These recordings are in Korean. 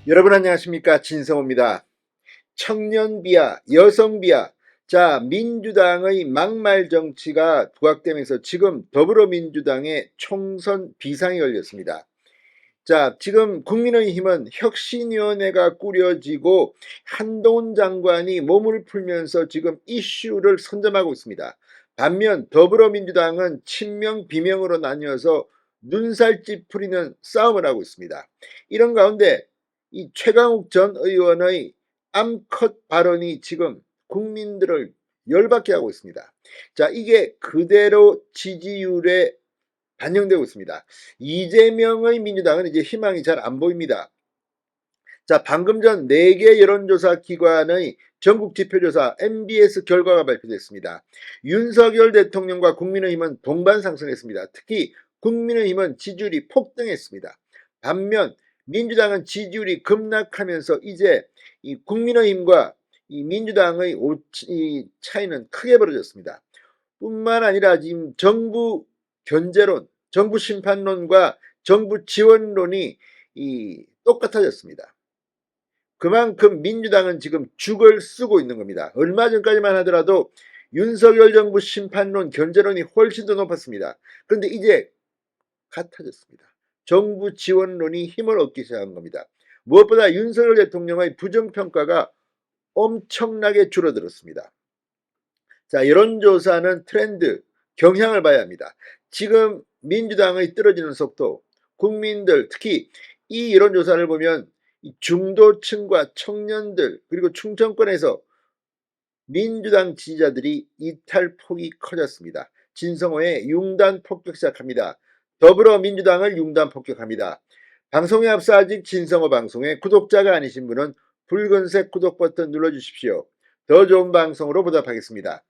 여러분 안녕하십니까, 진성호입니다. 청년 비하, 여성 비하. 자, 민주당의 막말 정치가 부각되면서 지금 더불어민주당의 총선 비상이 걸렸습니다. 자, 지금 국민의힘은 혁신위원회가 꾸려지고 한동훈 장관이 몸을 풀면서 지금 이슈를 선점하고 있습니다. 반면 더불어민주당은 친명 비명으로 나뉘어서 눈살찌 풀이는 싸움을 하고 있습니다. 이런 가운데 이 최강욱 전 의원의 암컷 발언이 지금 국민들을 열받게 하고 있습니다. 자, 이게 그대로 지지율에 반영되고 있습니다. 이재명의 민주당은 이제 희망이 잘 안 보입니다. 자, 방금 전 4개 여론조사 기관의 전국 지표조사 MBS 결과가 발표됐습니다. 윤석열 대통령과 국민의힘은 동반 상승했습니다. 특히 국민의힘은 지지율이 폭등했습니다. 반면 민주당은 지지율이 급락하면서 이제 이 국민의힘과 이 민주당의 차이는 크게 벌어졌습니다. 뿐만 아니라 지금 정부 견제론, 정부 심판론과 정부 지원론이 똑같아졌습니다. 그만큼 민주당은 지금 죽을 쓰고 있는 겁니다. 얼마 전까지만 하더라도 윤석열 정부 심판론, 견제론이 훨씬 더 높았습니다. 그런데 이제 같아졌습니다. 정부 지원론이 힘을 얻기 시작한 겁니다. 무엇보다 윤석열 대통령의 부정평가가 엄청나게 줄어들었습니다. 자, 여론조사는 트렌드, 경향을 봐야 합니다. 지금 민주당의 떨어지는 속도, 국민들, 특히 이 여론조사를 보면 중도층과 청년들, 그리고 충청권에서 민주당 지지자들이 이탈폭이 커졌습니다. 진성호의 융단 폭격 시작합니다. 더불어민주당을 융단 폭격합니다. 방송에 앞서 아직 진성호 방송에 구독자가 아니신 분은 붉은색 구독 버튼 눌러주십시오. 더 좋은 방송으로 보답하겠습니다.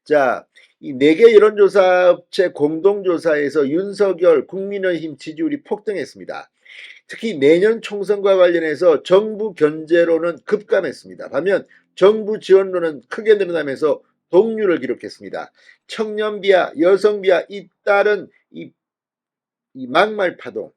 자, 이 4개 여론조사 업체 공동조사에서 윤석열 국민의힘 지지율이 폭등했습니다. 특히 내년 총선과 관련해서 정부 견제로는 급감했습니다. 반면 정부 지원로는 크게 늘어나면서 동률을 기록했습니다. 청년 비하, 여성 비하 잇따른 이 막말 파동,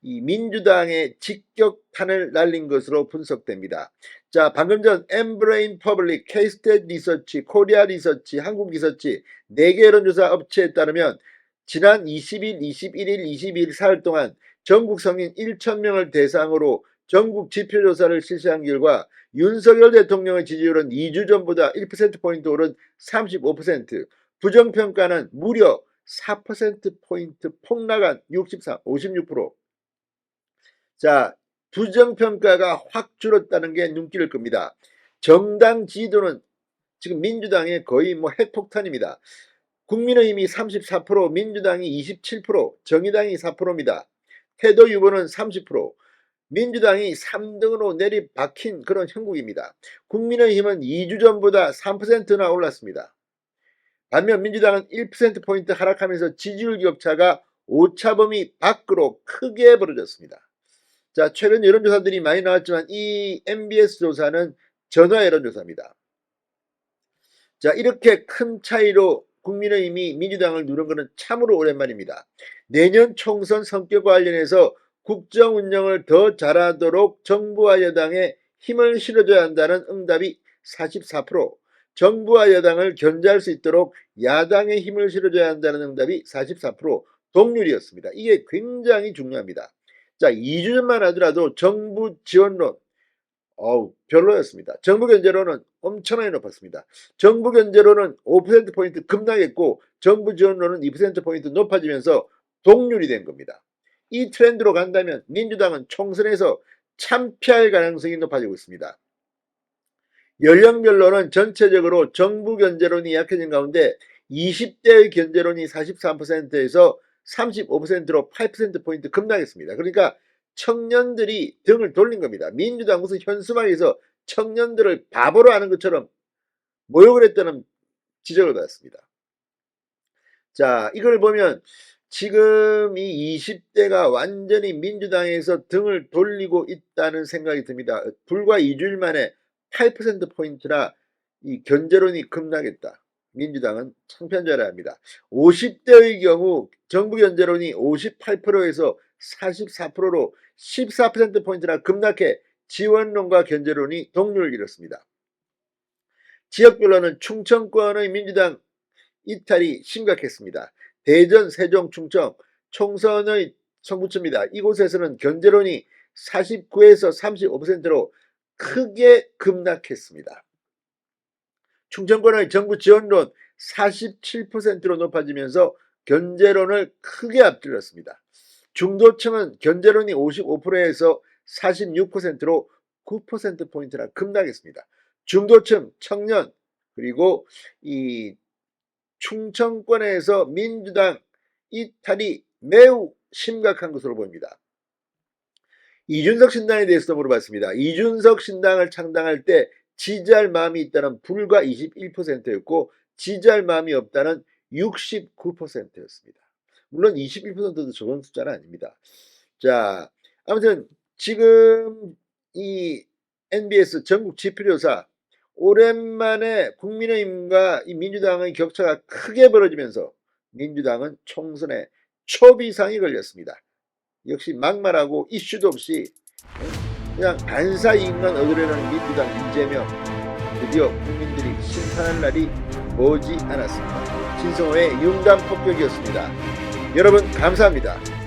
이 민주당의 직격탄을 날린 것으로 분석됩니다. 자, 방금 전 엠브레인 퍼블릭, K-스탯 리서치, 코리아 리서치, 한국 리서치 4개 여론조사 업체에 따르면 지난 20일, 21일, 22일 사흘 동안 전국 성인 1,000명을 대상으로 전국 지표조사를 실시한 결과 윤석열 대통령의 지지율은 2주 전보다 1%포인트 오른 35%, 부정평가는 무려 4%포인트 폭락한 56%. 자, 부정평가가 확 줄었다는 게 눈길을 끕니다. 정당 지지도는 지금 민주당의 거의 핵폭탄입니다. 국민의힘이 34%, 민주당이 27%, 정의당이 4%입니다. 태도 후보는 30%, 민주당이 3등으로 내리박힌 그런 형국입니다. 국민의힘은 2주 전보다 3%나 올랐습니다. 반면 민주당은 1%포인트 하락하면서 지지율 격차가 오차범위 밖으로 크게 벌어졌습니다. 자, 최근 여론조사들이 많이 나왔지만 이 MBS 조사는 전화 여론조사입니다. 자, 이렇게 큰 차이로 국민의힘이 민주당을 누른 것은 참으로 오랜만입니다. 내년 총선 성격과 관련해서 국정 운영을 더 잘하도록 정부와 여당에 힘을 실어줘야 한다는 응답이 44%, 정부와 여당을 견제할 수 있도록 야당에 힘을 실어줘야 한다는 응답이 44%, 동률이었습니다. 이게 굉장히 중요합니다. 자, 2주 전만 하더라도 정부 지원론 별로였습니다. 정부 견제로는 엄청나게 높았습니다. 정부 견제로는 5%포인트 급락했고 정부 지원로는 2%포인트 높아지면서 동률이 된 겁니다. 이 트렌드로 간다면 민주당은 총선에서 참패할 가능성이 높아지고 있습니다. 연령별로는 전체적으로 정부 견제론이 약해진 가운데 20대의 견제론이 43%에서 35%로 8%포인트 급락했습니다. 그러니까 청년들이 등을 돌린 겁니다. 민주당 무슨 현수막에서 청년들을 바보로 하는 것처럼 모욕을 했다는 지적을 받았습니다. 자, 이걸 보면 지금 이 20대가 완전히 민주당에서 등을 돌리고 있다는 생각이 듭니다. 불과 2주일 만에 8%포인트나 이 견제론이 급락했다. 민주당은 창피한 줄 알아야 합니다. 50대의 경우 정부 견제론이 58%에서 44%로 14%포인트나 급락해 지원론과 견제론이 동률을 이뤘습니다. 지역별로는 충청권의 민주당 이탈이 심각했습니다. 대전, 세종, 충청 총선의 선구처입니다. 이곳에서는 견제론이 49에서 35%로 크게 급락했습니다. 충청권의 정부 지원론 47%로 높아지면서 견제론을 크게 앞질렀습니다. 중도층은 견제론이 55%에서 46%로 9%포인트나 급락했습니다. 중도층, 청년, 그리고 이 충청권에서 민주당 이탈이 매우 심각한 것으로 보입니다. 이준석 신당에 대해서도 물어봤습니다. 이준석 신당을 창당할 때 지지할 마음이 있다는 불과 21%였고 지지할 마음이 없다는 69%였습니다. 물론 21%도 적은 숫자는 아닙니다. 자, 아무튼 지금 이 NBS 전국 지표조사 오랜만에 국민의힘과 이 민주당의 격차가 크게 벌어지면서 민주당은 총선에 초비상이 걸렸습니다. 역시 막말하고 이슈도 없이 그냥 반사 이익만 얻으려는 민주당 이재명, 드디어 국민들이 심판할 날이 머지 않았습니다. 신성호의 융단 폭격이었습니다. 여러분 감사합니다.